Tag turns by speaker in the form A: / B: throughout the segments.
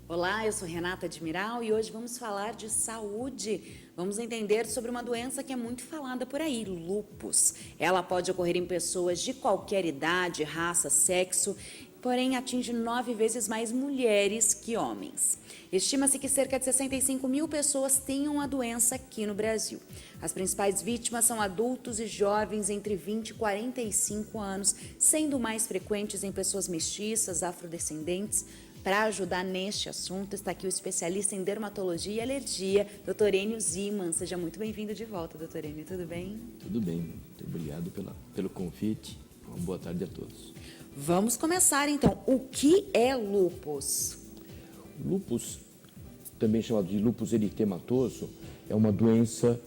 A: Olá, eu sou Renata Admiral e hoje vamos falar de saúde. Vamos entender sobre uma doença que é muito falada por aí, lúpus. Ela pode ocorrer em pessoas de qualquer idade, raça, sexo, porém atinge 9 vezes mais mulheres que homens. Estima-se que cerca de 65 mil pessoas tenham a doença aqui no Brasil. As principais vítimas são adultos e jovens entre 20 e 45 anos, sendo mais frequentes em pessoas mestiças, afrodescendentes. Para ajudar neste assunto, está aqui o especialista em dermatologia e alergia, Dr. Enio Ziman. Seja muito bem-vindo de volta, Dr. Enio. Tudo bem?
B: Tudo bem. Muito obrigado pelo convite. Uma boa tarde a todos.
A: Vamos começar, então. O que é lúpus?
B: Lúpus, também chamado de lúpus eritematoso, é uma doença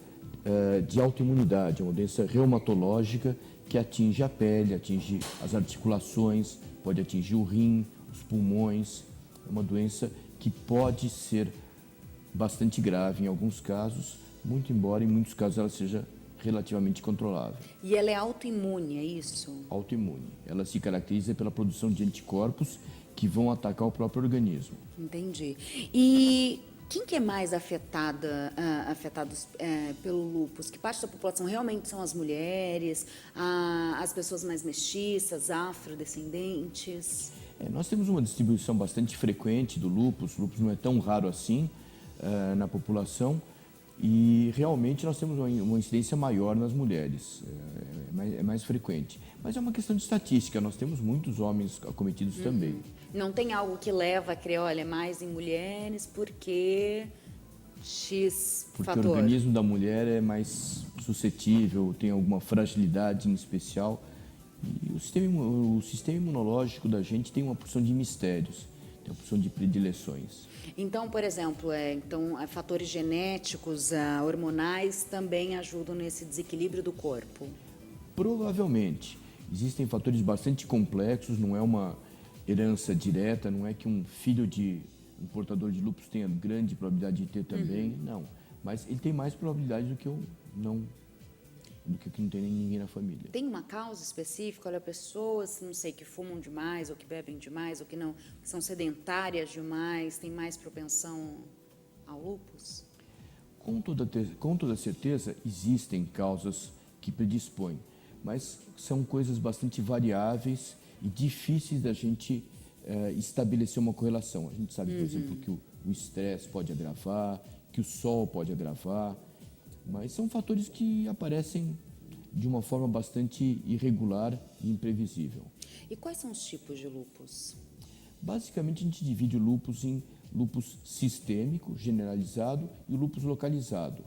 B: de autoimunidade, é uma doença reumatológica que atinge a pele, atinge as articulações, pode atingir o rim, os pulmões. É uma doença que pode ser bastante grave em alguns casos, muito embora em muitos casos ela seja relativamente controlável.
A: E ela é autoimune, é isso?
B: Autoimune. Ela se caracteriza pela produção de anticorpos que vão atacar o próprio organismo.
A: Entendi. E quem que é mais afetados pelo lúpus? Que parte da população realmente são as mulheres, as pessoas mais mestiças, afrodescendentes?
B: Nós temos uma distribuição bastante frequente do lúpus. O lúpus não é tão raro assim na população e realmente nós temos uma incidência maior nas mulheres, é mais frequente. Mas é uma questão de estatística, nós temos muitos homens acometidos também.
A: Não tem algo que leva a crer, olha, mais em mulheres porque X
B: Porque
A: fator.
B: o organismo da mulher é mais suscetível, tem alguma fragilidade em especial. E o sistema imunológico da gente tem uma porção de mistérios, tem uma porção de predileções.
A: Então, por exemplo, fatores genéticos, hormonais também ajudam nesse desequilíbrio do corpo?
B: Provavelmente. Existem fatores bastante complexos, não é uma herança direta, não é que um filho de um portador de lúpus tenha grande probabilidade de ter também, não. Mas ele tem mais probabilidade do que que não tem ninguém na família.
A: Tem uma causa específica? Olha, pessoas, não sei, que fumam demais, ou que bebem demais, ou que não, que são sedentárias demais, têm mais propensão ao lúpus?
B: Com toda certeza, existem causas que predispõem, mas são coisas bastante variáveis e difíceis da gente estabelecer uma correlação. A gente sabe, por exemplo, que o estresse pode agravar, que o sol pode agravar, mas são fatores que aparecem de uma forma bastante irregular e imprevisível.
A: E quais são os tipos de lúpus?
B: Basicamente, a gente divide o lúpus em lúpus sistêmico, generalizado, e o lúpus localizado.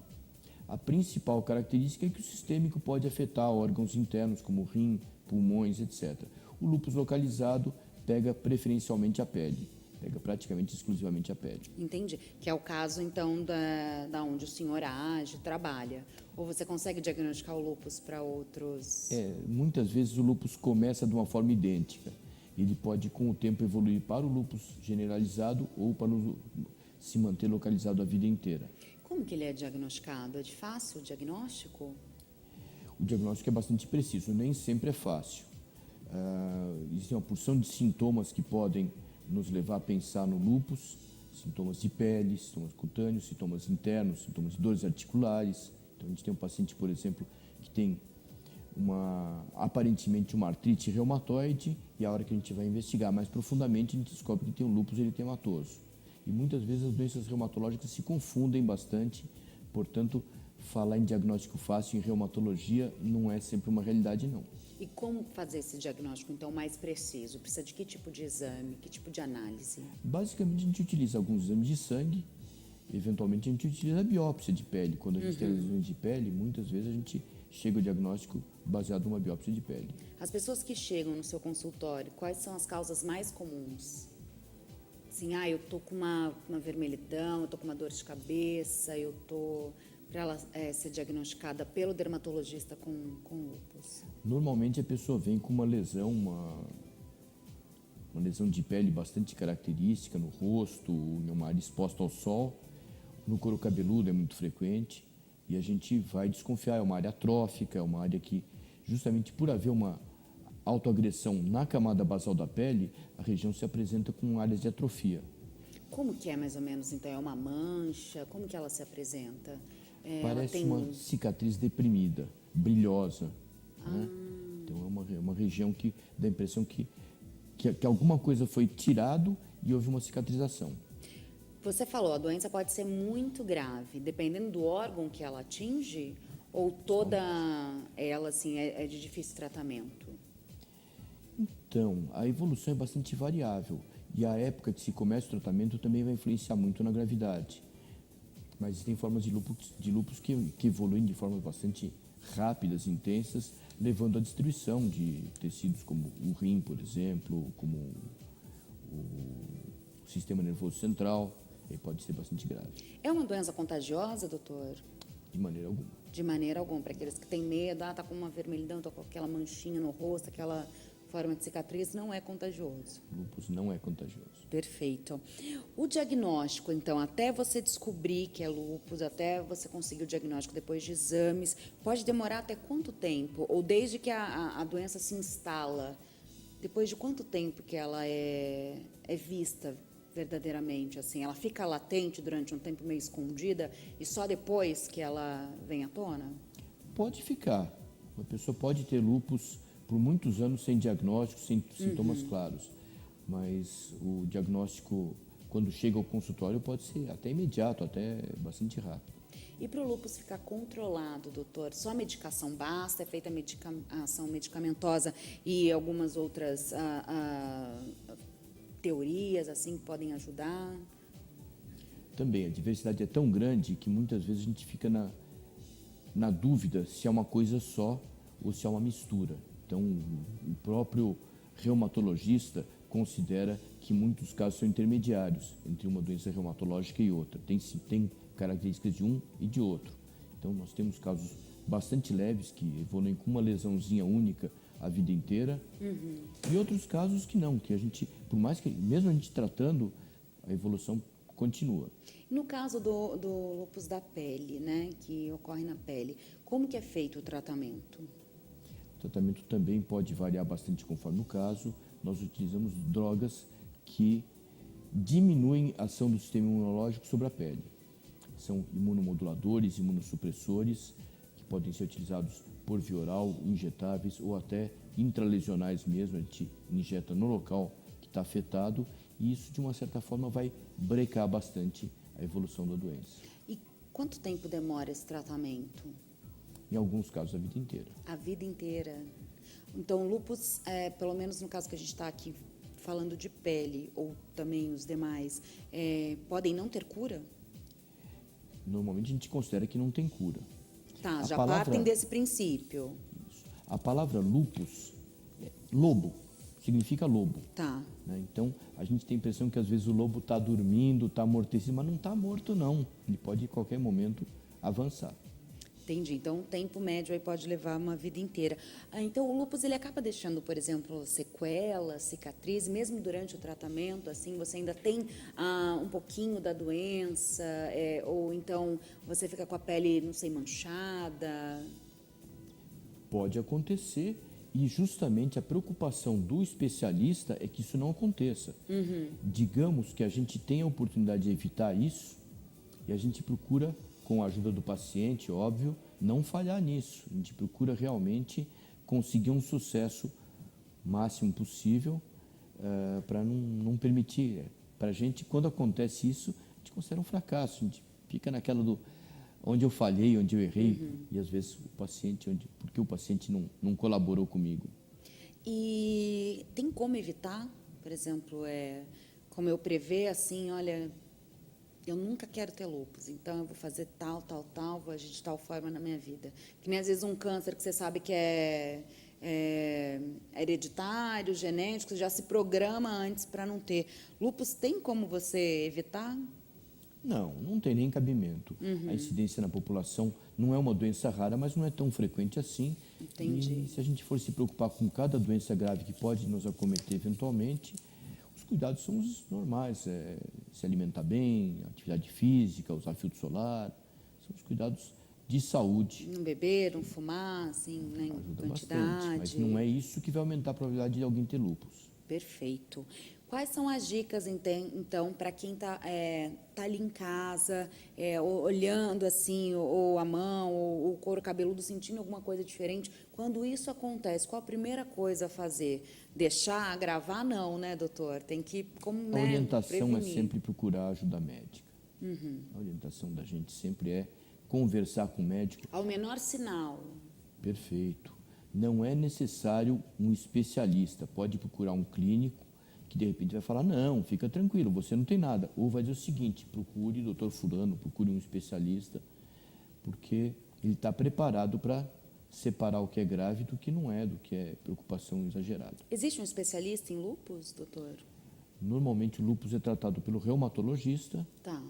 B: A principal característica é que o sistêmico pode afetar órgãos internos, como rim, pulmões, etc. O lúpus localizado pega preferencialmente a pele. Pega praticamente exclusivamente a pele.
A: Entendi. Que é o caso, então, da onde o senhor age, trabalha. Ou você consegue diagnosticar o lúpus para outros?
B: Muitas vezes o lúpus começa de uma forma idêntica. Ele pode, com o tempo, evoluir para o lúpus generalizado ou para se manter localizado a vida inteira.
A: Como que ele é diagnosticado? É de fácil o diagnóstico?
B: O diagnóstico é bastante preciso, nem sempre é fácil. Existe uma porção de sintomas que podem nos levar a pensar no lúpus, sintomas de pele, sintomas cutâneos, sintomas internos, sintomas de dores articulares. Então, a gente tem um paciente, por exemplo, que tem aparentemente uma artrite reumatoide e a hora que a gente vai investigar mais profundamente, a gente descobre que tem um lúpus eritematoso. E muitas vezes as doenças reumatológicas se confundem bastante, portanto, falar em diagnóstico fácil em reumatologia não é sempre uma realidade, não.
A: E como fazer esse diagnóstico, então, mais preciso? Precisa de que tipo de exame, que tipo de análise?
B: Basicamente, a gente utiliza alguns exames de sangue, eventualmente a gente utiliza a biópsia de pele. Quando a gente tem lesões de pele, muitas vezes a gente chega ao diagnóstico baseado numa biópsia de pele.
A: As pessoas que chegam no seu consultório, quais são as causas mais comuns? Assim, eu tô com uma vermelhidão, eu tô com uma dor de cabeça, eu tô... Para ela ser diagnosticada pelo dermatologista com lúpus?
B: Normalmente a pessoa vem com uma lesão, uma lesão de pele bastante característica no rosto, em uma área exposta ao sol. No couro cabeludo é muito frequente. E a gente vai desconfiar, é uma área atrófica, é uma área que, justamente por haver uma autoagressão na camada basal da pele, a região se apresenta com áreas de atrofia.
A: Como que é mais ou menos, então? É uma mancha? Como que ela se apresenta? Ela
B: Parece
A: tem...
B: uma cicatriz deprimida, brilhosa. Né? Então é uma região que dá a impressão que alguma coisa foi tirado e houve uma cicatrização.
A: Você falou, a doença pode ser muito grave, dependendo do órgão que ela atinge, ou toda ela, assim, é de difícil tratamento?
B: Então, a evolução é bastante variável e a época que se começa o tratamento também vai influenciar muito na gravidade. Mas existem formas de lúpus que evoluem de formas bastante rápidas, intensas, levando à destruição de tecidos como o rim, por exemplo, como o sistema nervoso central, e pode ser bastante grave.
A: É uma doença contagiosa, doutor?
B: De maneira alguma.
A: De maneira alguma, para aqueles que têm medo, tá com uma vermelhidão, tá com aquela manchinha no rosto, aquela forma de cicatriz, não é contagioso.
B: Lúpus não é contagioso.
A: Perfeito. O diagnóstico, então, até você descobrir que é lúpus, até você conseguir o diagnóstico depois de exames, pode demorar até quanto tempo? Ou desde que a doença se instala, depois de quanto tempo que ela é vista verdadeiramente? Assim, ela fica latente durante um tempo meio escondida e só depois que ela vem à tona?
B: Pode ficar. Uma pessoa pode ter lúpus por muitos anos sem diagnóstico, sem sintomas claros. Mas o diagnóstico, quando chega ao consultório, pode ser até imediato, até bastante rápido.
A: E para o lúpus ficar controlado, doutor, só a medicação basta? É feita a ação medicamentosa e algumas outras teorias assim que podem ajudar?
B: Também, a diversidade é tão grande que muitas vezes a gente fica na dúvida se é uma coisa só ou se é uma mistura. Então, o próprio reumatologista considera que muitos casos são intermediários entre uma doença reumatológica e outra. Tem características de um e de outro. Então, nós temos casos bastante leves que evoluem com uma lesãozinha única a vida inteira e outros casos que não, que a gente, por mais que, mesmo a gente tratando, a evolução continua.
A: No caso do lúpus da pele, né, que ocorre na pele, como que é feito o tratamento?
B: O tratamento também pode variar bastante conforme o caso. Nós utilizamos drogas que diminuem a ação do sistema imunológico sobre a pele. São imunomoduladores, imunossupressores, que podem ser utilizados por via oral, injetáveis ou até intralesionais mesmo. A gente injeta no local que está afetado e isso, de uma certa forma, vai brecar bastante a evolução da doença.
A: E quanto tempo demora esse tratamento?
B: Em alguns casos, a vida inteira.
A: A vida inteira. Então, o lúpus, pelo menos no caso que a gente está aqui falando de pele, ou também os demais, podem não ter cura?
B: Normalmente a gente considera que não tem cura.
A: Tá,
B: A
A: já
B: palavra-
A: partem desse princípio.
B: A palavra lúpus, lobo, significa lobo.
A: Tá.
B: Né? Então, a gente tem a impressão que às vezes o lobo está dormindo, está amortecido, mas não está morto não. Ele pode, em qualquer momento, avançar.
A: Entendi. Então, o tempo médio aí pode levar uma vida inteira. Então, o lúpus, ele acaba deixando, por exemplo, sequelas, cicatriz, mesmo durante o tratamento, assim, você ainda tem um pouquinho da doença, ou então você fica com a pele, não sei, manchada.
B: Pode acontecer e justamente a preocupação do especialista é que isso não aconteça. Digamos que a gente tem a oportunidade de evitar isso e a gente procura, com a ajuda do paciente, óbvio, não falhar nisso. A gente procura realmente conseguir um sucesso máximo possível para não permitir. Para a gente, quando acontece isso, a gente considera um fracasso. A gente fica naquela do onde eu falhei, onde eu errei, e às vezes o paciente, porque o paciente não colaborou comigo.
A: E tem como evitar, por exemplo, como eu prever, assim, olha, eu nunca quero ter lúpus, então eu vou fazer tal, vou agir de tal forma na minha vida. Que nem às vezes um câncer que você sabe que é hereditário, genético, já se programa antes para não ter. Lúpus tem como você evitar?
B: Não tem nem cabimento. A incidência na população não é uma doença rara, mas não é tão frequente assim.
A: Entendi.
B: E se a gente for se preocupar com cada doença grave que pode nos acometer eventualmente, os cuidados são os normais. Se alimentar bem, atividade física, usar filtro solar, são os cuidados de saúde.
A: Não beber, não fumar, assim, né, em
B: Ajuda
A: quantidade.
B: bastante, mas não é isso que vai aumentar a probabilidade de alguém ter lúpus.
A: Perfeito. Quais são as dicas, então, para quem tá ali em casa, olhando assim, ou a mão, ou o couro cabeludo, sentindo alguma coisa diferente? Quando isso acontece, qual a primeira coisa a fazer? Deixar, agravar? Não, né, doutor? Tem que,
B: A orientação
A: prevenir.
B: é sempre procurar ajuda médica. A orientação da gente sempre é conversar com o médico.
A: Ao menor sinal.
B: Perfeito. Não é necessário um especialista. Pode procurar um clínico que de repente vai falar, não, fica tranquilo, você não tem nada. Ou vai dizer o seguinte, procure o doutor fulano, procure um especialista, porque ele está preparado para separar o que é grave do que não é, do que é preocupação exagerada.
A: Existe um especialista em lúpus, doutor?
B: Normalmente o lúpus é tratado pelo reumatologista
A: Tá.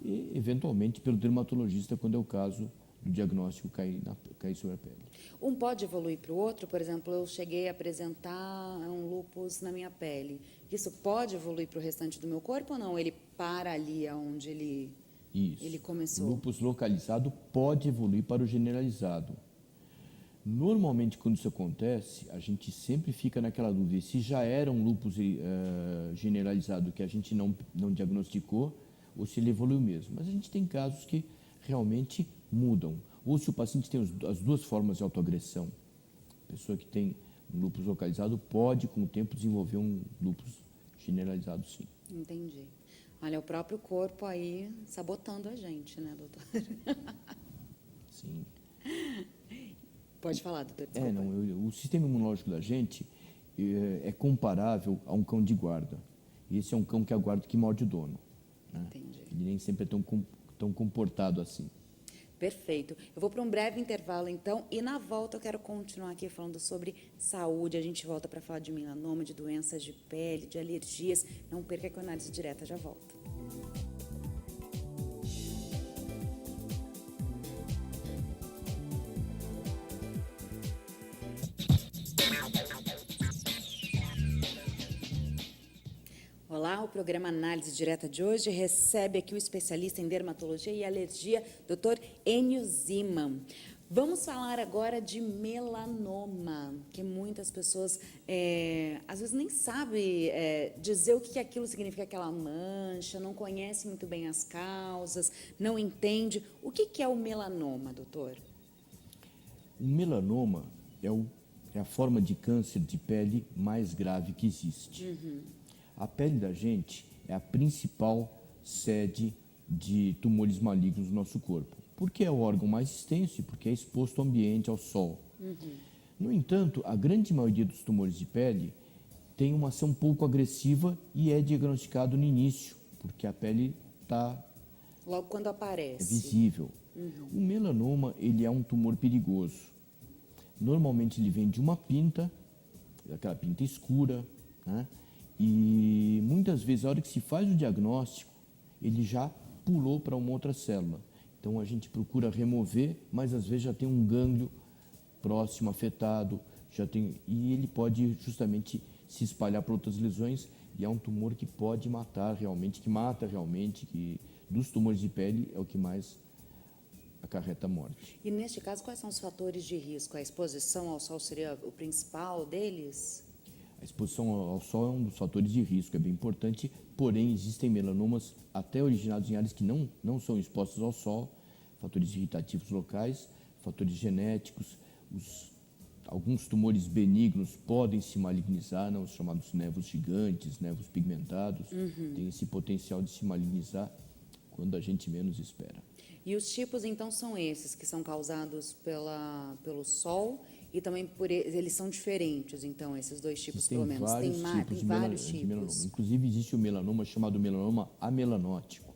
B: e eventualmente pelo dermatologista, quando é o caso do diagnóstico cair sobre a pele.
A: Um pode evoluir para o outro? Por exemplo, eu cheguei a apresentar um lúpus na minha pele. Isso pode evoluir para o restante do meu corpo ou não? Ele para ali onde ele começou?
B: O lúpus localizado pode evoluir para o generalizado. Normalmente, quando isso acontece, a gente sempre fica naquela dúvida se já era um lúpus generalizado que a gente não diagnosticou ou se ele evoluiu mesmo. Mas a gente tem casos que realmente mudam. Ou se o paciente tem as duas formas de autoagressão. A pessoa que tem um lúpus localizado pode, com o tempo, desenvolver um lúpus generalizado, sim.
A: Entendi. Olha, o próprio corpo aí sabotando a gente, né, doutor?
B: Sim.
A: Pode falar, doutor. Desculpa.
B: O sistema imunológico da gente é comparável a um cão de guarda. E esse é um cão que aguarda que morde o dono. Né?
A: Entendi.
B: Ele nem sempre é tão comportado assim.
A: Perfeito. Eu vou para um breve intervalo, então, e na volta eu quero continuar aqui falando sobre saúde. A gente volta para falar de melanoma, de doenças de pele, de alergias. Não perca que a Análise Direta já volta. Olá, o programa Análise Direta de hoje recebe aqui o especialista em dermatologia e alergia, Dr. Enio Ziman. Vamos falar agora de melanoma, que muitas pessoas às vezes nem sabem dizer o que aquilo significa, aquela mancha, não conhece muito bem as causas, não entende. O que é o melanoma, doutor?
B: O melanoma é a forma de câncer de pele mais grave que existe. A pele da gente é a principal sede de tumores malignos no nosso corpo, porque é o órgão mais extenso e porque é exposto ao ambiente, ao sol. No entanto, a grande maioria dos tumores de pele tem uma ação pouco agressiva e é diagnosticado no início, porque a pele está
A: Logo quando aparece.
B: visível. O melanoma, ele é um tumor perigoso. Normalmente ele vem de uma pinta, aquela pinta escura, né? E muitas vezes, a hora que se faz o diagnóstico, ele já pulou para uma outra célula. Então a gente procura remover, mas às vezes já tem um gânglio próximo afetado, e ele pode justamente se espalhar para outras lesões, e é um tumor que pode matar realmente, que dos tumores de pele é o que mais acarreta a morte.
A: E neste caso, quais são os fatores de risco? A exposição ao sol seria o principal deles?
B: A exposição ao sol é um dos fatores de risco, é bem importante, porém existem melanomas até originados em áreas que não são expostas ao sol, fatores irritativos locais, fatores genéticos, alguns tumores benignos podem se malignizar, os chamados nevos gigantes, nevos pigmentados, tem esse potencial de se malignizar quando a gente menos espera.
A: E os tipos, então, são esses, que são causados pelo sol e também eles são diferentes, então, esses dois tipos,
B: Existem
A: pelo menos.
B: vários
A: Tem
B: tipos
A: vários
B: de
A: tipos.
B: melanoma. Inclusive, existe o melanoma chamado melanoma amelanótico,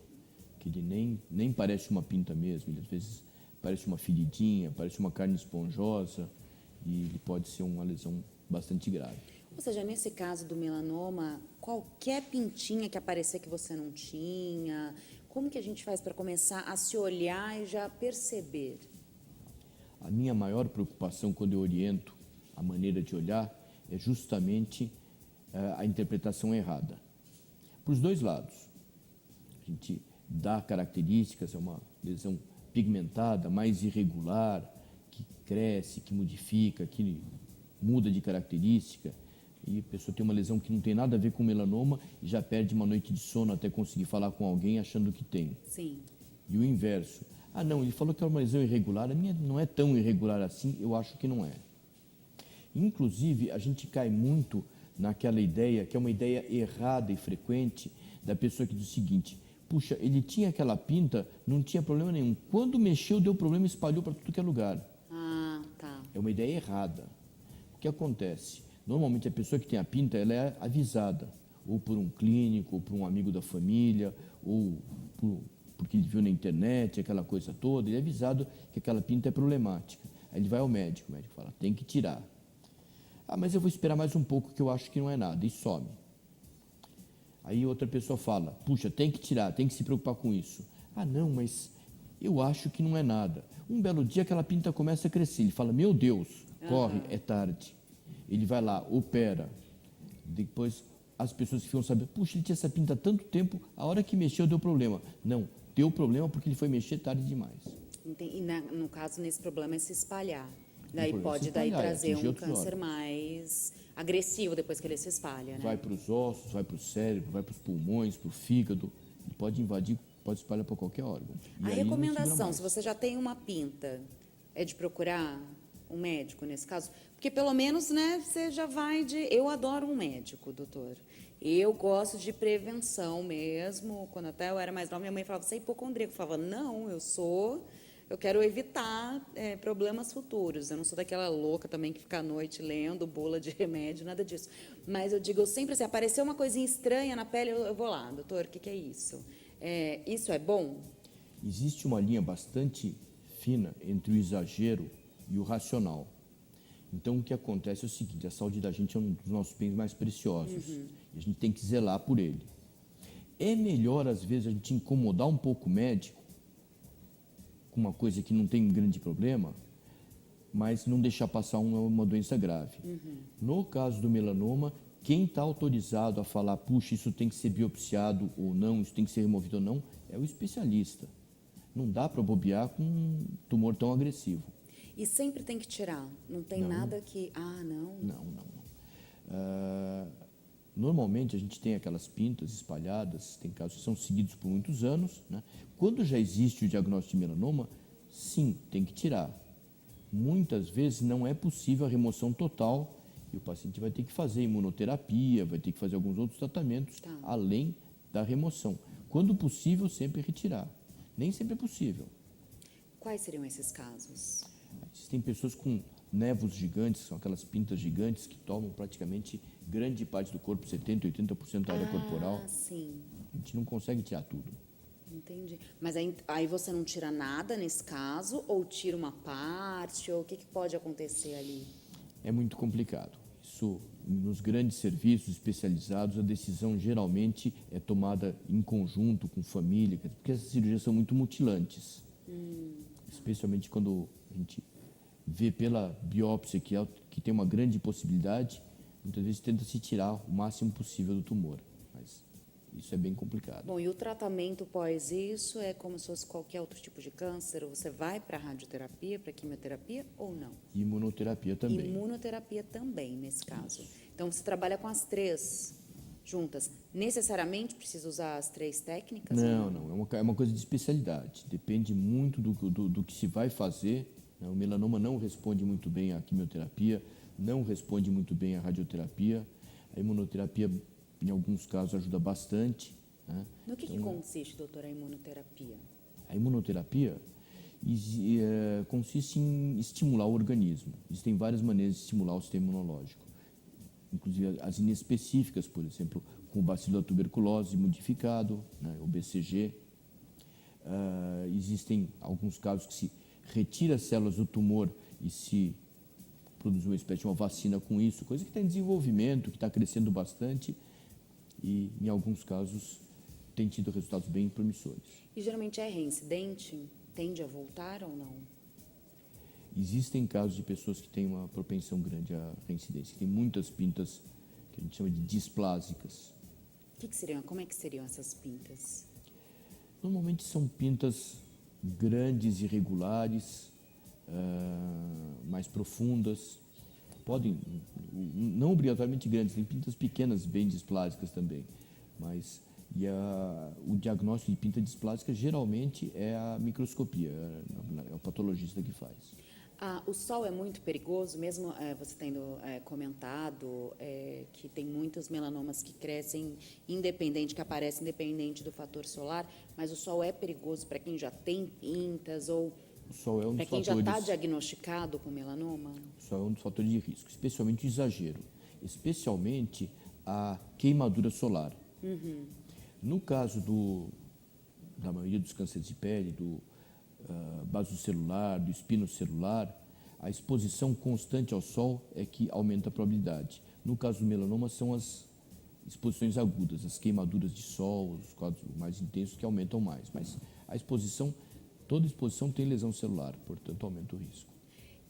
B: que ele nem parece uma pinta mesmo, ele às vezes parece uma feridinha, parece uma carne esponjosa, e ele pode ser uma lesão bastante grave.
A: Ou seja, nesse caso do melanoma, qualquer pintinha que aparecer que você não tinha, como que a gente faz para começar a se olhar e já perceber?
B: A minha maior preocupação quando eu oriento a maneira de olhar é justamente a interpretação errada. Para os dois lados. A gente dá características, é uma lesão pigmentada, mais irregular, que cresce, que modifica, que muda de característica, e a pessoa tem uma lesão que não tem nada a ver com melanoma e já perde uma noite de sono até conseguir falar com alguém achando que tem.
A: Sim.
B: E o inverso. Ah, não, ele falou que é uma lesão irregular, a minha não é tão irregular assim, eu acho que não é. Inclusive, a gente cai muito naquela ideia, que é uma ideia errada e frequente, da pessoa que diz o seguinte: puxa, ele tinha aquela pinta, não tinha problema nenhum. Quando mexeu, deu problema e espalhou para tudo que é lugar.
A: Ah, tá.
B: É uma ideia errada. O que acontece? Normalmente a pessoa que tem a pinta, ela é avisada, ou por um clínico, ou por um amigo da família, ou porque ele viu na internet, aquela coisa toda, ele é avisado que aquela pinta é problemática. Aí ele vai ao médico, o médico fala, tem que tirar. Ah, mas eu vou esperar mais um pouco que eu acho que não é nada, e some. Aí outra pessoa fala, puxa, tem que tirar, tem que se preocupar com isso. Ah, não, mas eu acho que não é nada. Um belo dia aquela pinta começa a crescer, ele fala, meu Deus, corre, é tarde. Ele vai lá, opera. Depois as pessoas ficam sabendo, puxa, ele tinha essa pinta há tanto tempo, a hora que mexeu deu problema. Não, deu problema porque ele foi mexer tarde demais.
A: E no caso, nesse problema é se espalhar. Daí
B: problema é
A: pode
B: se espalhar,
A: trazer
B: atingir
A: um
B: outros
A: câncer
B: órgãos.
A: mais agressivo depois que ele se espalha, né?
B: Vai para os ossos, vai para o cérebro, vai para os pulmões, para o fígado. Ele pode invadir, pode espalhar para qualquer órgão. E
A: A
B: aí não se vira
A: recomendação,
B: mais.
A: se você já tem uma pinta, é de procurar um médico nesse caso? Porque pelo menos, né, você já vai de... Eu adoro um médico, doutor. Eu gosto de prevenção mesmo. Quando até eu era mais nova, minha mãe falava, você é hipocondríaco. Eu falava, não, eu quero evitar problemas futuros. Eu não sou daquela louca também que fica à noite lendo bula de remédio, nada disso. Mas eu digo, eu sempre assim, apareceu uma coisinha estranha na pele, eu vou lá, doutor, o que é isso? Isso é bom?
B: Existe uma linha bastante fina entre o exagero e o racional. Então, o que acontece é o seguinte, a saúde da gente é um dos nossos bens mais preciosos. E a gente tem que zelar por ele. É melhor, às vezes, a gente incomodar um pouco o médico com uma coisa que não tem um grande problema, mas não deixar passar uma doença grave. No caso do melanoma, quem está autorizado a falar, puxa, isso tem que ser biopsiado ou não, isso tem que ser removido ou não, é o especialista. Não dá para bobear com um tumor tão agressivo.
A: E sempre tem que tirar? Não tem nada que... Ah, não?
B: Não. Normalmente a gente tem aquelas pintas espalhadas, tem casos que são seguidos por muitos anos, né? Quando já existe o diagnóstico de melanoma, sim, tem que tirar. Muitas vezes não é possível a remoção total e o paciente vai ter que fazer imunoterapia, vai ter que fazer alguns outros tratamentos além da remoção. Quando possível, sempre retirar. Nem sempre é possível.
A: Quais seriam esses casos?
B: Existem pessoas com névoos gigantes, são aquelas pintas gigantes que tomam praticamente grande parte do corpo, 70%, 80% da área corporal.
A: Sim.
B: A gente não consegue tirar tudo.
A: Entendi. Mas aí você não tira nada nesse caso, ou tira uma parte, ou o que pode acontecer ali?
B: É muito complicado. Isso, nos grandes serviços especializados, a decisão geralmente é tomada em conjunto com família, porque essas cirurgias são muito mutilantes. Especialmente quando a gente vê pela biópsia que tem uma grande possibilidade, muitas vezes tenta se tirar o máximo possível do tumor, mas isso é bem complicado.
A: Bom, e o tratamento pós isso é como se fosse qualquer outro tipo de câncer? Você vai para a radioterapia, para a quimioterapia ou não?
B: Imunoterapia também.
A: Imunoterapia também, nesse caso. Então, você trabalha com as três juntas. Necessariamente precisa usar as três técnicas?
B: Não. É uma coisa de especialidade. Depende muito do que se vai fazer. Né? O melanoma não responde muito bem à quimioterapia, não responde muito bem à radioterapia. A imunoterapia, em alguns casos, ajuda bastante. Né?
A: No que consiste, doutora, a imunoterapia?
B: A imunoterapia consiste em estimular o organismo. Existem várias maneiras de estimular o sistema imunológico. Inclusive as inespecíficas, por exemplo, com o bacilo da tuberculose modificado, né, o BCG. Existem alguns casos que se retira as células do tumor e se produz uma espécie de uma vacina com isso, coisa que está em desenvolvimento, que está crescendo bastante e, em alguns casos, tem tido resultados bem promissores.
A: E geralmente é reincidente? Tende a voltar ou não?
B: Existem casos de pessoas que têm uma propensão grande à reincidência, que tem muitas pintas que a gente chama de displásicas.
A: Como é que seriam essas pintas?
B: Normalmente são pintas grandes, irregulares, mais profundas. Podem, não obrigatoriamente grandes, tem pintas pequenas bem displásicas também. Mas o diagnóstico de pinta displástica geralmente é a microscopia, é o patologista que faz.
A: O sol é muito perigoso, mesmo você tendo comentado que tem muitos melanomas que crescem independente, que aparecem independente do fator solar, mas o sol é perigoso para quem já tem pintas ou
B: O sol é um
A: para
B: dos
A: quem já está
B: fatores,
A: diagnosticado com melanoma?
B: o sol é um dos fatores de risco, especialmente o exagero, especialmente a queimadura solar. No caso da maioria dos cânceres de pele, do basocelular, do espinocelular, a exposição constante ao sol é que aumenta a probabilidade. No caso do melanoma, são as exposições agudas, as queimaduras de sol, os quadros mais intensos que aumentam mais. Mas a exposição, toda exposição tem lesão celular, portanto aumenta o risco.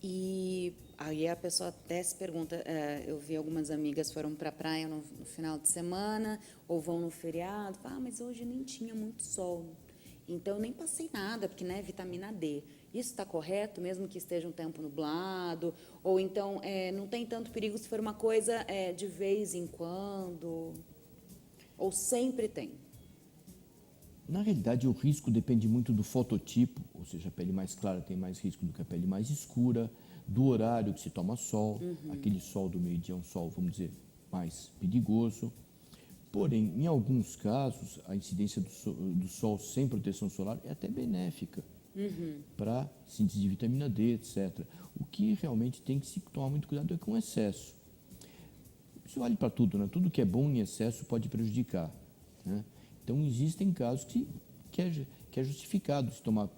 A: E aí a pessoa até se pergunta, eu vi algumas amigas foram para a praia no final de semana ou vão no feriado, mas hoje nem tinha muito sol, então eu nem passei nada, porque né, vitamina D. Isso está correto, mesmo que esteja um tempo nublado? Ou então não tem tanto perigo se for uma coisa de vez em quando? Ou sempre tem?
B: Na realidade, o risco depende muito do fototipo, ou seja, a pele mais clara tem mais risco do que a pele mais escura, do horário que se toma sol, aquele sol do meio-dia é um sol, vamos dizer, mais perigoso. Porém, em alguns casos, a incidência do sol sem proteção solar é até benéfica para síntese de vitamina D, etc. O que realmente tem que se tomar muito cuidado é com o excesso. Isso vale para tudo, né? Tudo que é bom em excesso pode prejudicar, né? Então, existem casos que é justificado se tomar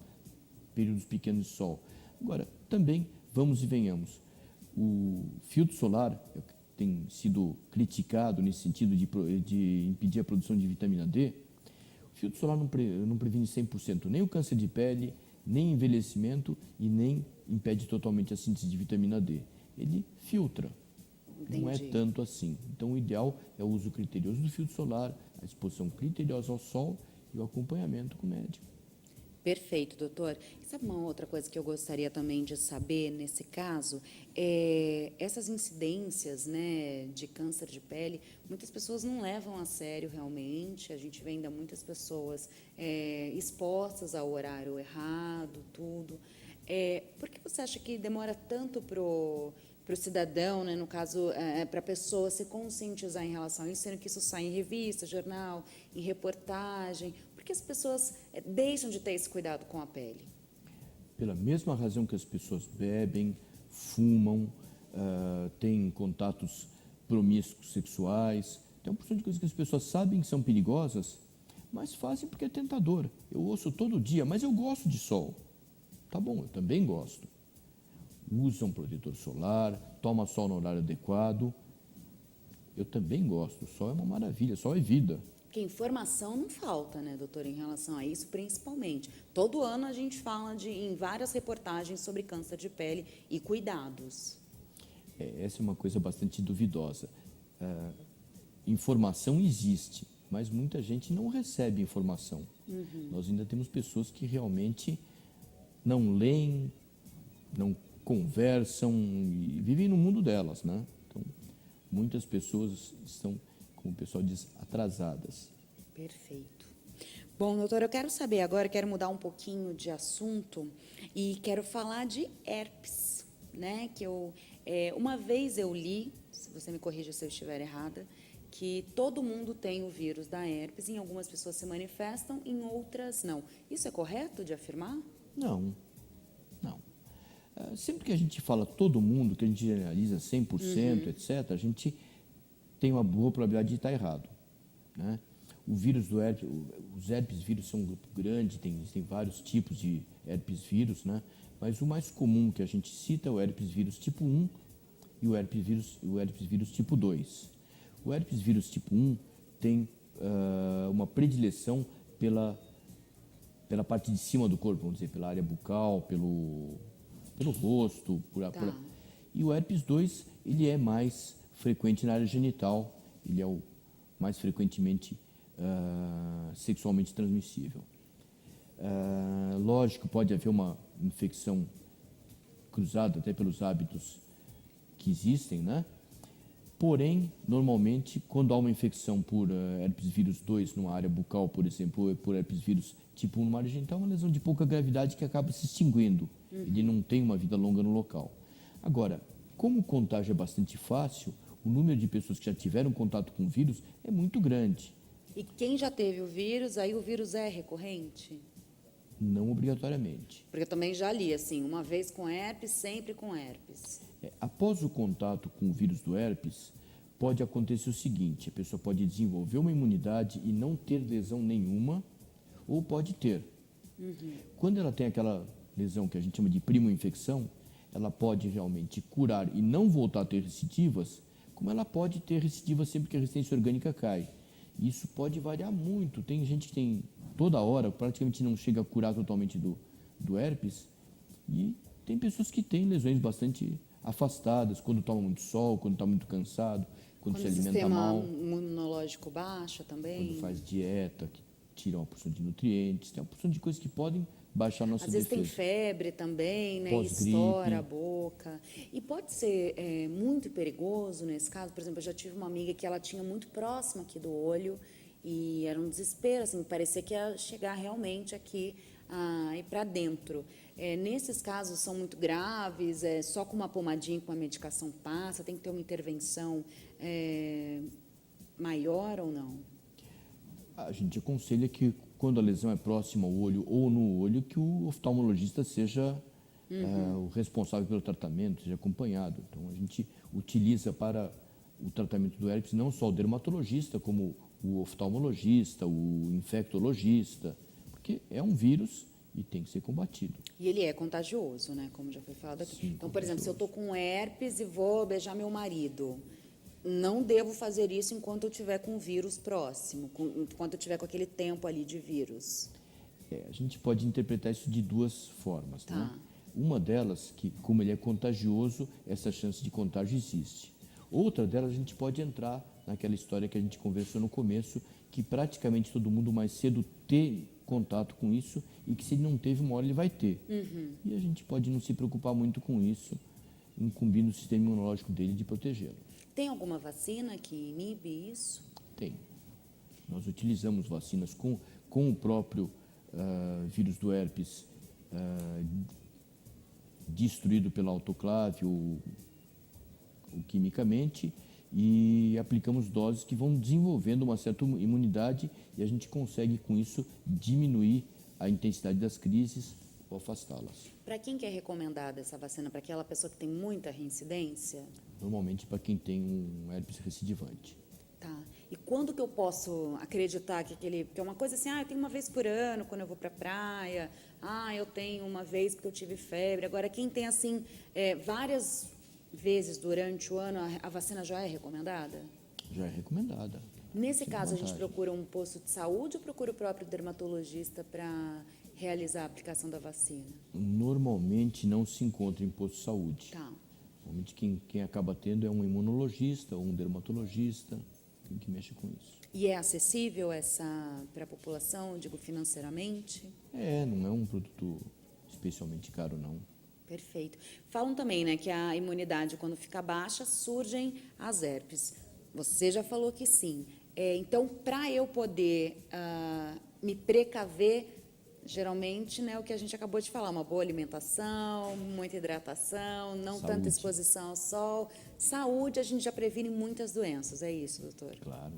B: períodos pequenos de sol. Agora, também, vamos e venhamos, o filtro solar tem sido criticado nesse sentido de impedir a produção de vitamina D. O filtro solar não previne 100% nem o câncer de pele, nem envelhecimento e nem impede totalmente a síntese de vitamina D. Ele filtra.
A: Entendi.
B: Não é tanto assim. Então, o ideal é o uso criterioso do filtro solar, a exposição criteriosa ao sol e o acompanhamento com o médico.
A: Perfeito, doutor. E sabe uma outra coisa que eu gostaria também de saber nesse caso? Essas incidências, né, de câncer de pele, muitas pessoas não levam a sério realmente. A gente vê ainda muitas pessoas expostas ao horário errado, tudo. Por que você acha que demora tanto para o cidadão, né, no caso, para a pessoa se conscientizar em relação a isso, sendo que isso sai em revista, jornal, em reportagem? Por que as pessoas deixam de ter esse cuidado com a pele?
B: Pela mesma razão que as pessoas bebem, fumam, têm contatos promíscuos sexuais, tem uma porção de coisas que as pessoas sabem que são perigosas, mas fazem porque é tentador. Eu ouço todo dia, mas eu gosto de sol. Tá bom, eu também gosto. Usam protetor solar, toma sol no horário adequado. Eu também gosto, o sol é uma maravilha, sol é vida.
A: Porque informação não falta, né, doutor, em relação a isso, principalmente. Todo ano a gente fala em várias reportagens sobre câncer de pele e cuidados.
B: Essa é uma coisa bastante duvidosa. Informação existe, mas muita gente não recebe informação. Nós ainda temos pessoas que realmente não leem, não conversam e vivem no mundo delas, né? Então, muitas pessoas estão, como o pessoal diz, atrasadas.
A: Perfeito. Bom, doutor, eu quero saber agora, quero mudar um pouquinho de assunto e quero falar de herpes, né? Que uma vez eu li, se você me corrija se eu estiver errada, que todo mundo tem o vírus da herpes, em algumas pessoas se manifestam, em outras não. Isso é correto de afirmar?
B: Não. Sempre que a gente fala todo mundo, que a gente generaliza 100%, etc., a gente tem uma boa probabilidade de estar errado, né? O vírus do herpes, os herpes vírus são um grupo grande, tem vários tipos de herpes vírus, né? Mas o mais comum que a gente cita é o herpes vírus tipo 1 e o herpes vírus tipo 2. O herpes vírus tipo 1 tem uma predileção pela parte de cima do corpo, vamos dizer, pela área bucal, pelo rosto, E o herpes 2, ele é mais frequente na área genital, ele é o mais frequentemente sexualmente transmissível. Lógico, pode haver uma infecção cruzada até pelos hábitos que existem, né? Porém, normalmente, quando há uma infecção por herpes vírus 2 numa área bucal, por exemplo, ou por herpes vírus tipo 1 numa área genital, é uma lesão de pouca gravidade que acaba se extinguindo. Ele não tem uma vida longa no local. Agora, como o contágio é bastante fácil, o número de pessoas que já tiveram contato com o vírus é muito grande.
A: E quem já teve o vírus, aí o vírus é recorrente?
B: Não obrigatoriamente.
A: Porque eu também já li, assim, uma vez com herpes, sempre com herpes.
B: Após o contato com o vírus do herpes, pode acontecer o seguinte: a pessoa pode desenvolver uma imunidade e não ter lesão nenhuma, ou pode ter. Quando ela tem aquela lesão que a gente chama de primo-infecção, ela pode realmente curar e não voltar a ter recidivas, como ela pode ter recidivas sempre que a resistência orgânica cai. Isso pode variar muito. Tem gente que tem toda hora, praticamente não chega a curar totalmente do herpes, e tem pessoas que têm lesões bastante afastadas, quando toma muito sol, quando está muito cansado, quando se alimenta mal,
A: o sistema imunológico baixa também.
B: quando faz dieta, que tira uma porção de nutrientes, tem uma porção de coisas que podem baixar a nossa
A: Às vezes
B: defesa.
A: tem febre também, né?
B: Pós-gripe.
A: Estoura a boca. E pode ser muito perigoso nesse caso. Por exemplo, eu já tive uma amiga que ela tinha muito próximo aqui do olho e era um desespero, assim, parecia que ia chegar realmente aqui e para dentro. Nesses casos são muito graves, só com uma pomadinha, com uma medicação passa, tem que ter uma intervenção maior ou não?
B: A gente aconselha que quando a lesão é próxima ao olho ou no olho, que o oftalmologista seja o responsável pelo tratamento, seja acompanhado. Então, a gente utiliza para o tratamento do herpes não só o dermatologista, como o oftalmologista, o infectologista, porque é um vírus e tem que ser combatido.
A: E ele é contagioso, né? Como já foi falado aqui.
B: Sim,
A: Então, por exemplo, se eu
B: contagioso.
A: estou com herpes e vou beijar meu marido, não devo fazer isso enquanto eu estiver com o vírus próximo, enquanto eu estiver com aquele tempo ali de vírus.
B: A gente pode interpretar isso de duas formas,
A: Tá.
B: né? Uma delas, que como ele é contagioso, essa chance de contágio existe. Outra delas, a gente pode entrar naquela história que a gente conversou no começo, que praticamente todo mundo mais cedo tem contato com isso e que se ele não teve, uma hora ele vai ter. E a gente pode não se preocupar muito com isso, incumbindo o sistema imunológico dele de protegê-lo.
A: Tem alguma vacina que inibe isso?
B: Tem. Nós utilizamos vacinas com o próprio vírus do herpes destruído pela autoclave ou quimicamente, e aplicamos doses que vão desenvolvendo uma certa imunidade e a gente consegue com isso diminuir a intensidade das crises ou afastá-las.
A: Para quem que é recomendada essa vacina? Para aquela pessoa que tem muita reincidência?
B: Normalmente para quem tem um herpes recidivante.
A: Tá. E quando que eu posso acreditar que porque é uma coisa assim, eu tenho uma vez por ano quando eu vou para a praia, eu tenho uma vez porque eu tive febre. Agora, quem tem assim várias vezes durante o ano, a vacina já é recomendada?
B: Já é recomendada.
A: Nesse
B: Sem
A: caso, a gente
B: vantagem.
A: procura um posto de saúde ou procura o próprio dermatologista para realizar a aplicação da vacina?
B: Normalmente não se encontra em posto de saúde.
A: Tá.
B: Normalmente quem acaba tendo é um imunologista ou um dermatologista, tem que mexer com isso.
A: E é acessível para a população, digo, financeiramente?
B: Não é um produto especialmente caro, não.
A: Perfeito. Falam também, né, que a imunidade, quando fica baixa, surgem as herpes. Você já falou que sim. Então, para eu poder me precaver, geralmente, né, o que a gente acabou de falar, uma boa alimentação, muita hidratação, não
B: Saúde.
A: tanta exposição ao sol. Saúde, a gente já previne muitas doenças. É isso, doutor?
B: Claro.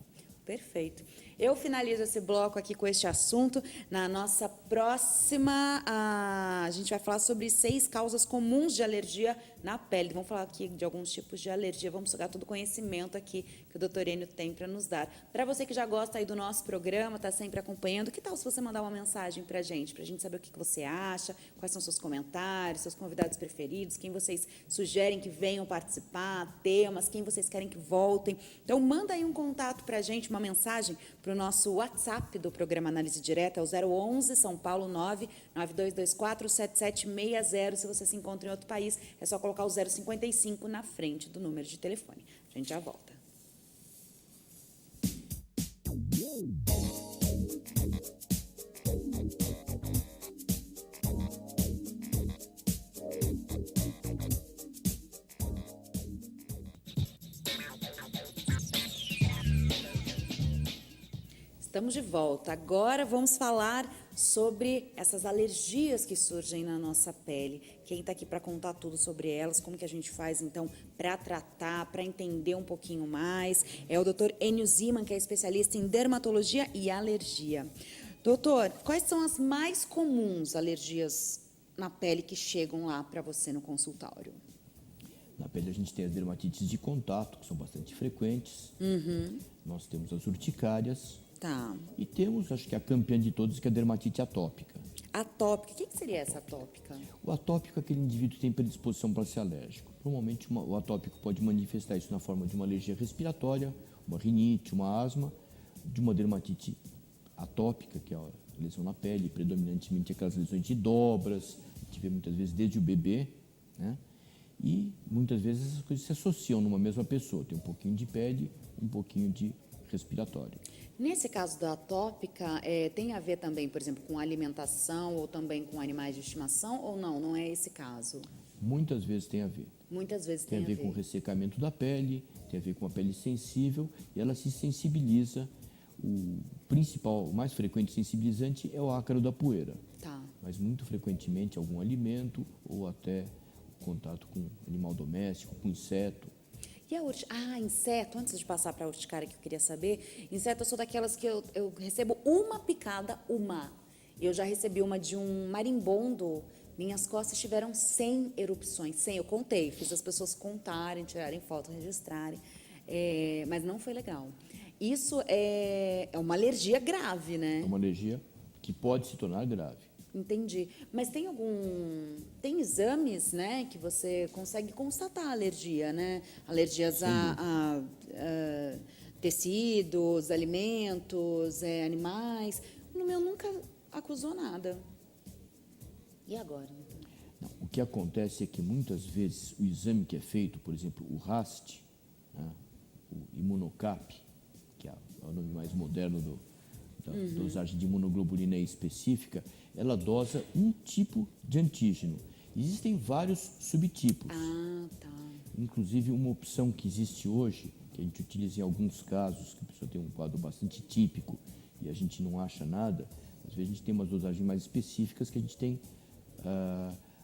A: Perfeito. Eu finalizo esse bloco aqui com este assunto. Na nossa próxima, a gente vai falar sobre 6 causas comuns de alergia na pele. Vamos falar aqui de alguns tipos de alergia. Vamos sugar todo o conhecimento aqui que o doutor Enio tem para nos dar. Para você que já gosta aí do nosso programa, está sempre acompanhando, que tal se você mandar uma mensagem para a gente saber o que você acha, quais são seus comentários, seus convidados preferidos, quem vocês sugerem que venham participar, temas, quem vocês querem que voltem. Então, manda aí um contato para a gente, uma mensagem para o nosso WhatsApp do programa Análise Direta, é o 011 São Paulo 992247760. Se você se encontra em outro país, é só colocar o 055 na frente do número de telefone. A gente já volta. Estamos de volta. Agora vamos falar sobre essas alergias que surgem na nossa pele. Quem está aqui para contar tudo sobre elas, como que a gente faz então para tratar, para entender um pouquinho mais, é o Dr. Enio Ziman, que é especialista em dermatologia e alergia. Doutor, quais são as mais comuns alergias na pele que chegam lá para você no consultório?
B: Na pele a gente tem as dermatites de contato, que são bastante frequentes. Nós temos as urticárias.
A: Tá.
B: E temos, acho que a campeã de todos, que é a dermatite atópica.
A: Atópica. O que seria essa atópica?
B: O atópico é aquele indivíduo que tem predisposição para ser alérgico. Normalmente o atópico pode manifestar isso na forma de uma alergia respiratória, uma rinite, uma asma, de uma dermatite atópica, que é a lesão na pele, predominantemente aquelas lesões de dobras, a gente vê muitas vezes desde o bebê, né? E muitas vezes essas coisas se associam numa mesma pessoa, tem um pouquinho de pele, um pouquinho de respiratório.
A: Nesse caso da atópica, tem a ver também, por exemplo, com alimentação ou também com animais de estimação ou não? Não é esse caso?
B: Muitas vezes tem a ver.
A: Muitas vezes
B: Tem a ver com o ressecamento da pele, tem a ver com a pele sensível e ela se sensibiliza. O principal, o mais frequente sensibilizante é o ácaro da poeira.
A: Tá.
B: Mas muito frequentemente algum alimento ou até contato com animal doméstico, com inseto.
A: E a inseto, antes de passar para a urticária que eu queria saber, inseto eu sou daquelas que eu recebo uma picada, uma. Eu já recebi uma de um marimbondo, minhas costas tiveram 100 erupções, 100, eu contei, fiz as pessoas contarem, tirarem foto, registrarem, mas não foi legal. Isso é uma alergia grave, né?
B: É uma alergia que pode se tornar grave.
A: Entendi. Mas tem exames, né, que você consegue constatar a alergia, né? Alergias a tecidos, alimentos, animais. No meu nunca acusou nada. E agora? Então?
B: Não, o que acontece é que muitas vezes o exame que é feito, por exemplo, o RAST, né, o Imunocap, que é o nome mais moderno da dosagem de imunoglobulina E específica, ela dosa um tipo de antígeno. Existem vários subtipos.
A: Ah, tá.
B: Inclusive, uma opção que existe hoje, que a gente utiliza em alguns casos, que a pessoa tem um quadro bastante típico e a gente não acha nada, às vezes a gente tem umas dosagens mais específicas que a gente tem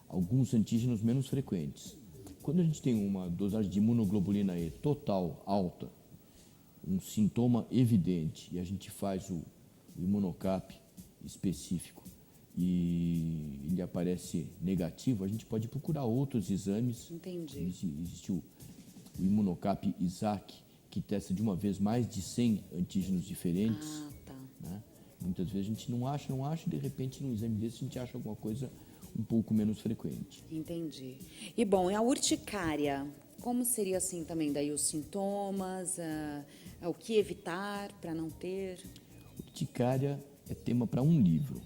B: alguns antígenos menos frequentes. Quando a gente tem uma dosagem de imunoglobulina E total alta, um sintoma evidente, e a gente faz o imunocap específico e ele aparece negativo, a gente pode procurar outros exames.
A: Entendi.
B: Existe o imunocap ISAC, que testa de uma vez mais de 100 antígenos diferentes.
A: Ah, tá.
B: Né? Muitas vezes a gente não acha, e de repente num exame desse a gente acha alguma coisa um pouco menos frequente.
A: Entendi. E bom, e a urticária? Como seria assim também daí os sintomas, o que evitar para não ter?
B: Urticária é tema para um livro.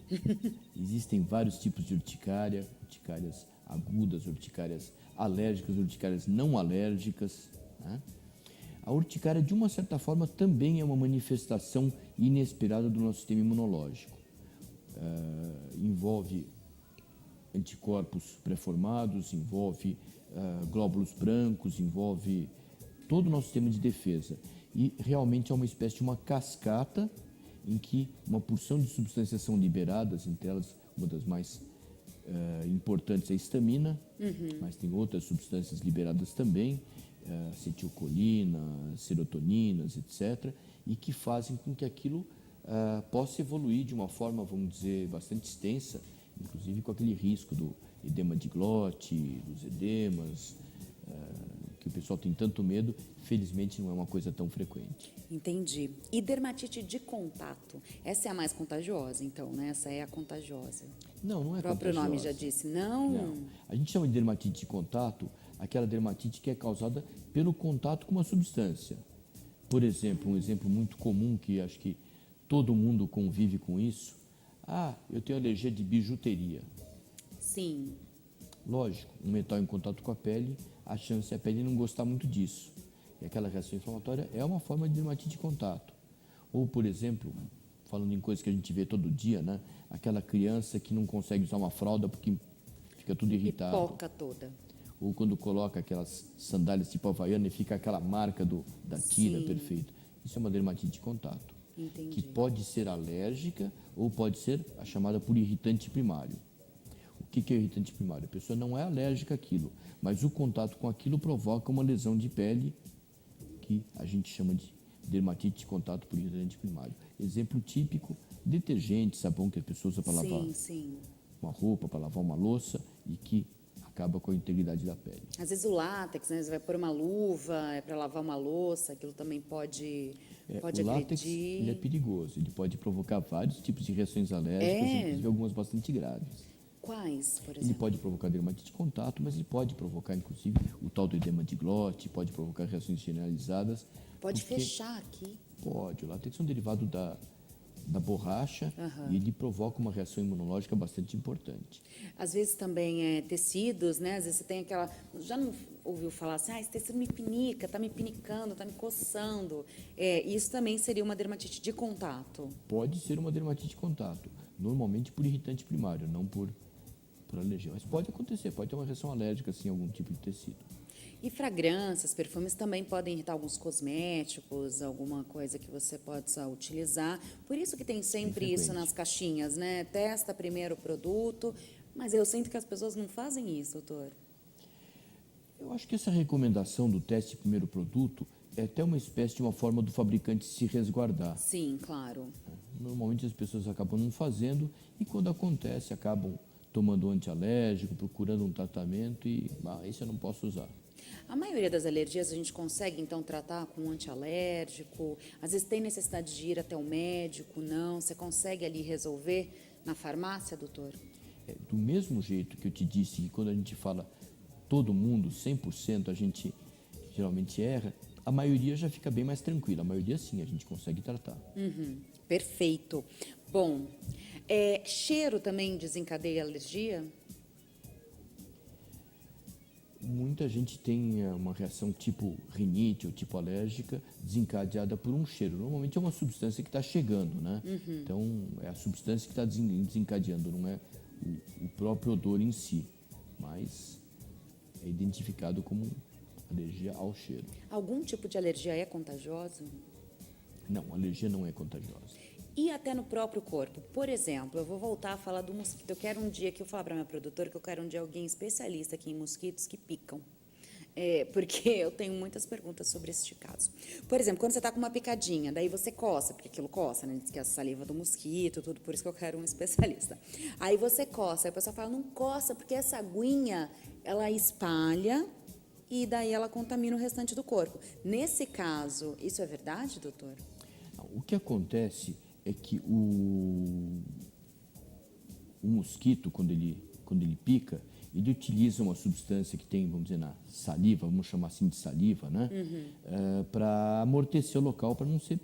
B: Existem vários tipos de urticária, urticárias agudas, urticárias alérgicas, urticárias não alérgicas. Né? A urticária, de uma certa forma, também é uma manifestação inesperada do nosso sistema imunológico. Envolve anticorpos pré-formados, envolve glóbulos brancos, envolve todo o nosso sistema de defesa. E realmente é uma espécie de uma cascata em que uma porção de substâncias são liberadas, entre elas uma das mais importantes é a histamina, mas tem outras substâncias liberadas também, acetilcolina, serotoninas, etc., e que fazem com que aquilo possa evoluir de uma forma, vamos dizer, bastante extensa, inclusive com aquele risco do edema de glote, dos edemas, que o pessoal tem tanto medo, felizmente não é uma coisa tão frequente.
A: Entendi. E dermatite de contato? Essa é a mais contagiosa, então, né? Essa é a contagiosa.
B: Não é contagiosa.
A: O próprio nome já disse, não?
B: A gente chama de dermatite de contato aquela dermatite que é causada pelo contato com uma substância. Por exemplo, um exemplo muito comum que acho que todo mundo convive com isso. Eu tenho alergia de bijuteria.
A: Sim.
B: Lógico, um metal em contato com a pele, a chance é a pele não gostar muito disso. E aquela reação inflamatória é uma forma de dermatite de contato. Ou, por exemplo, falando em coisas que a gente vê todo dia, né? Aquela criança que não consegue usar uma fralda porque fica tudo irritado.
A: Pipoca toda.
B: Ou quando coloca aquelas sandálias tipo havaiana e fica aquela marca da tira,
A: Sim.
B: perfeito. Isso é uma dermatite de contato.
A: Entendi.
B: que pode ser alérgica ou pode ser a chamada por irritante primário. O que é irritante primário? A pessoa não é alérgica àquilo, mas o contato com aquilo provoca uma lesão de pele que a gente chama de dermatite de contato por irritante primário. Exemplo típico, detergente, sabão que a pessoa usa para lavar
A: Sim.
B: uma roupa, para lavar uma louça e que acaba com a integridade da pele.
A: Às vezes o látex, né? Você vai pôr uma luva, é para lavar uma louça, aquilo também pode
B: O látex
A: agredir.
B: ele é perigoso, ele pode provocar vários tipos de reações alérgicas, inclusive algumas bastante graves.
A: Quais, por
B: Ele
A: exemplo?
B: pode provocar dermatite de contato, mas ele pode provocar, inclusive, o tal do edema de glote, pode provocar reações generalizadas.
A: Pode
B: porque
A: fechar aqui.
B: Pode. O látex é um derivado da borracha e ele provoca uma reação imunológica bastante importante.
A: Às vezes também é tecidos, né? Às vezes você tem aquela... Já não ouviu falar assim, esse tecido me pinica, tá me pinicando, tá me coçando. Isso também seria uma dermatite de contato.
B: Pode ser uma dermatite de contato, normalmente por irritante primário, não por alergia. Mas pode acontecer, pode ter uma reação alérgica assim, a algum tipo de tecido.
A: E fragrâncias, perfumes também podem irritar alguns cosméticos, alguma coisa que você possa utilizar. Por isso que tem sempre isso
B: frequente.
A: nas caixinhas, né? Testa primeiro o produto, mas eu sinto que as pessoas não fazem isso, doutor.
B: Eu acho que essa recomendação do teste primeiro produto é até uma espécie de uma forma do fabricante se resguardar.
A: Sim, claro.
B: Normalmente as pessoas acabam não fazendo e quando acontece acabam tomando um antialérgico, procurando um tratamento e esse eu não posso usar.
A: A maioria das alergias a gente consegue, então, tratar com um antialérgico. Às vezes tem necessidade de ir até o médico, não. Você consegue ali resolver na farmácia, doutor?
B: Do mesmo jeito que eu te disse que quando a gente fala todo mundo, 100%, a gente geralmente erra, a maioria já fica bem mais tranquila. A maioria sim, a gente consegue tratar.
A: Perfeito. Bom, cheiro também desencadeia alergia?
B: Muita gente tem uma reação tipo rinite ou tipo alérgica desencadeada por um cheiro. Normalmente é uma substância que está chegando, né? Então, é a substância que está desencadeando, não é o próprio odor em si, mas é identificado como alergia ao cheiro.
A: Algum tipo de alergia é contagiosa?
B: Não, alergia não é contagiosa.
A: E até no próprio corpo. Por exemplo, eu vou voltar a falar do mosquito. Eu quero um dia que eu falar para minha produtora que eu quero um dia alguém especialista aqui em mosquitos que picam. Porque eu tenho muitas perguntas sobre este caso. Por exemplo, quando você está com uma picadinha, daí você coça, porque aquilo coça, né? Diz que é a saliva do mosquito, tudo, por isso que eu quero um especialista. Aí você coça, aí a pessoa fala, não coça, porque essa aguinha, ela espalha e daí ela contamina o restante do corpo. Nesse caso, isso é verdade, doutor?
B: O que acontece é que o mosquito, quando ele pica, ele utiliza uma substância que tem, vamos dizer, na saliva, vamos chamar assim de saliva, né? Para amortecer o local, para não ser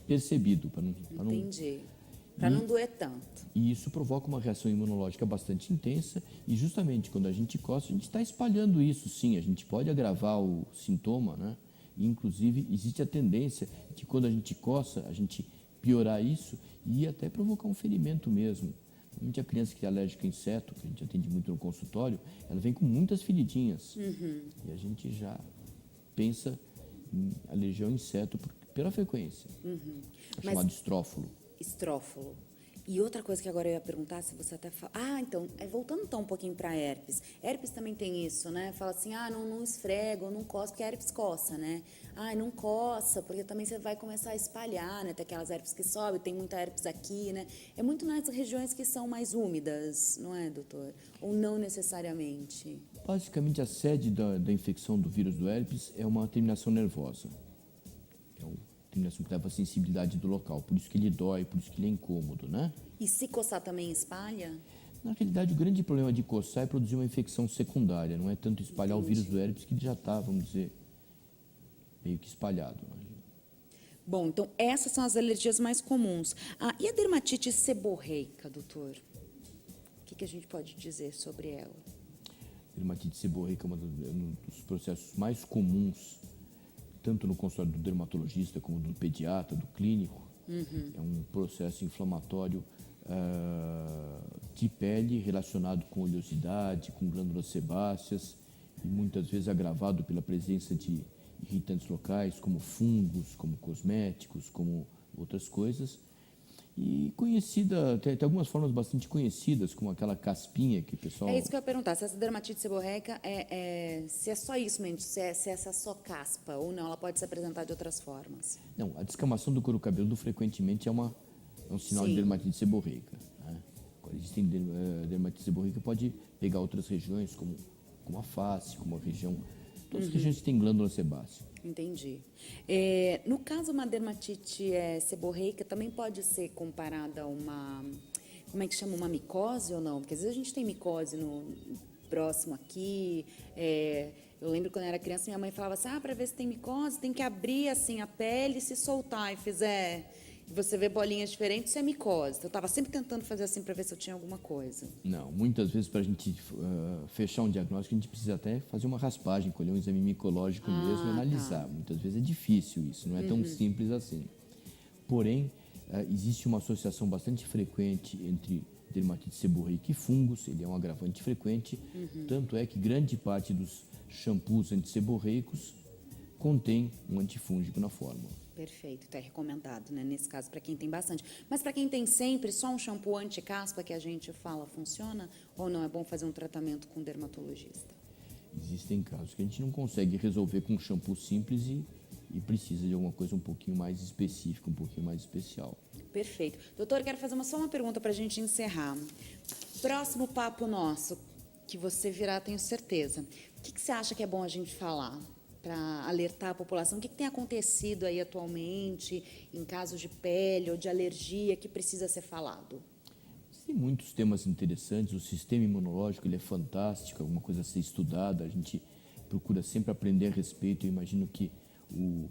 B: percebido.
A: Entendi. Para não doer tanto.
B: E isso provoca uma reação imunológica bastante intensa e justamente quando a gente coça, a gente está espalhando isso, sim. A gente pode agravar o sintoma, né? E, inclusive, existe a tendência que quando a gente coça, a gente piorar isso e até provocar um ferimento mesmo. Normalmente a criança que é alérgica a inseto, que a gente atende muito no consultório, ela vem com muitas feridinhas. E a gente já pensa em alergia ao inseto pela frequência. É chamado estrófilo.
A: Estrófilo. E outra coisa que agora eu ia perguntar, se você até fala... então, voltando então um pouquinho para herpes. Herpes também tem isso, né? Fala assim, não esfrega ou não coça, porque a herpes coça, né? Não coça, porque também você vai começar a espalhar, né? Tem aquelas herpes que sobem, tem muita herpes aqui, né? É muito nas regiões que são mais úmidas, não é, doutor? Ou não necessariamente?
B: Basicamente, a sede da infecção do vírus do herpes é uma terminação nervosa. É uma terminação que leva a sensibilidade do local, por isso que ele dói, por isso que ele é incômodo, né?
A: E se coçar também espalha?
B: Na realidade, o grande problema de coçar é produzir uma infecção secundária, não é tanto espalhar o vírus do herpes que ele já está, vamos dizer, meio que espalhado.
A: Bom, então essas são as alergias mais comuns. E a dermatite seborreica, doutor? O que a gente pode dizer sobre ela?
B: Dermatite seborreica é um dos processos mais comuns, tanto no consultório do dermatologista como do pediatra, do clínico. É um processo inflamatório de pele relacionado com oleosidade, com glândulas sebáceas, e muitas vezes agravado pela presença de irritantes locais, como fungos, como cosméticos, como outras coisas. E conhecida, tem algumas formas bastante conhecidas, como aquela caspinha que o pessoal...
A: É isso que eu ia perguntar, se essa dermatite seborreica se é só isso mesmo, se essa só caspa ou não, ela pode se apresentar de outras formas.
B: Não, a descamação do couro cabeludo frequentemente é um sinal de
A: Sim.
B: dermatite seborreica. Né? Quando existem dermatite seborreica, pode pegar outras regiões, como a face, como a região... Todas as regiões que têm glândula sebácea.
A: Entendi. No caso, uma dermatite seborreica também pode ser comparada a uma, como é que chama, uma micose ou não? Porque às vezes a gente tem micose no próximo aqui. Eu lembro quando eu era criança, minha mãe falava assim, para ver se tem micose, tem que abrir assim a pele e se soltar. E fizer, você vê bolinhas diferentes, isso é micose. Eu estava sempre tentando fazer assim para ver se eu tinha alguma coisa.
B: Não, muitas vezes para a gente fechar um diagnóstico, a gente precisa até fazer uma raspagem, colher um exame micológico mesmo e analisar.
A: Tá.
B: Muitas vezes é difícil isso, não é tão simples assim. Porém, existe uma associação bastante frequente entre dermatite seborreica e fungos, ele é um agravante frequente, tanto é que grande parte dos shampoos antisseborreicos contém um antifúngico na fórmula.
A: Perfeito, então é recomendado, né? Nesse caso, para quem tem bastante. Mas para quem tem sempre, só um shampoo anti-caspa que a gente fala funciona? Ou não é bom fazer um tratamento com um dermatologista?
B: Existem casos que a gente não consegue resolver com um shampoo simples e precisa de alguma coisa um pouquinho mais específica, um pouquinho mais especial.
A: Perfeito. Doutor, quero fazer só uma pergunta para a gente encerrar. Próximo papo nosso, que você virá, tenho certeza. O que você acha que é bom a gente falar para alertar a população? O que tem acontecido aí atualmente em casos de pele ou de alergia que precisa ser falado?
B: Tem muitos temas interessantes, o sistema imunológico ele é fantástico, é uma coisa a ser estudada, a gente procura sempre aprender a respeito, eu imagino que o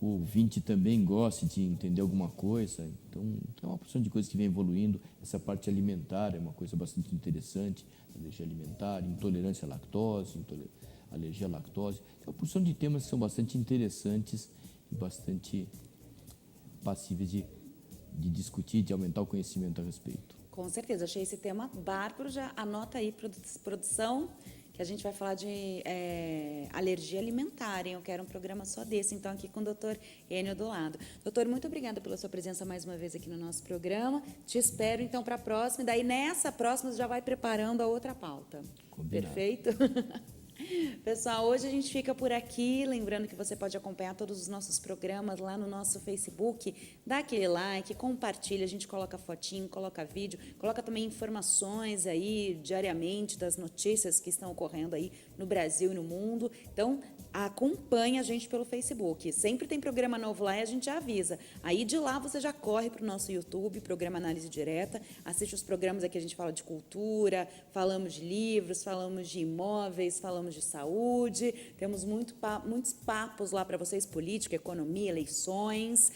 B: ouvinte também goste de entender alguma coisa, então é uma porção de coisas que vem evoluindo, essa parte alimentar é uma coisa bastante interessante, alergia alimentar, intolerância à lactose, alergia à lactose, é uma porção de temas que são bastante interessantes e bastante passíveis de discutir, de aumentar o conhecimento a respeito.
A: Com certeza, achei esse tema bárbaro. Já anota aí, produção, que a gente vai falar de alergia alimentar, hein? Eu quero um programa só desse, então, aqui com o doutor Enio do lado. Doutor, muito obrigada pela sua presença mais uma vez aqui no nosso programa. Te espero, então, para a próxima. E daí, nessa próxima, você já vai preparando a outra pauta.
B: Combinado.
A: Perfeito? Pessoal, hoje a gente fica por aqui, lembrando que você pode acompanhar todos os nossos programas lá no nosso Facebook, dá aquele like, compartilha, a gente coloca fotinho, coloca vídeo, coloca também informações aí diariamente das notícias que estão ocorrendo aí no Brasil e no mundo. Então, acompanhe a gente pelo Facebook, sempre tem programa novo lá e a gente já avisa. Aí de lá você já corre para o nosso YouTube, programa Análise Direta, assiste os programas aqui, a gente fala de cultura, falamos de livros, falamos de imóveis, falamos de saúde, temos muitos papos lá para vocês, política, economia, eleições,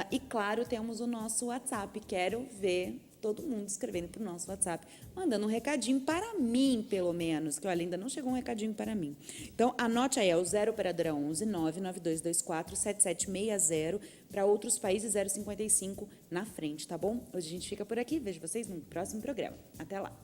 A: e claro, temos o nosso WhatsApp, quero ver todo mundo escrevendo para o nosso WhatsApp, mandando um recadinho para mim, pelo menos, que olha, ainda não chegou um recadinho para mim. Então, anote aí, é o 0 operadora 11 99224 7760, para outros países 055 na frente, tá bom? Hoje a gente fica por aqui, vejo vocês no próximo programa. Até lá!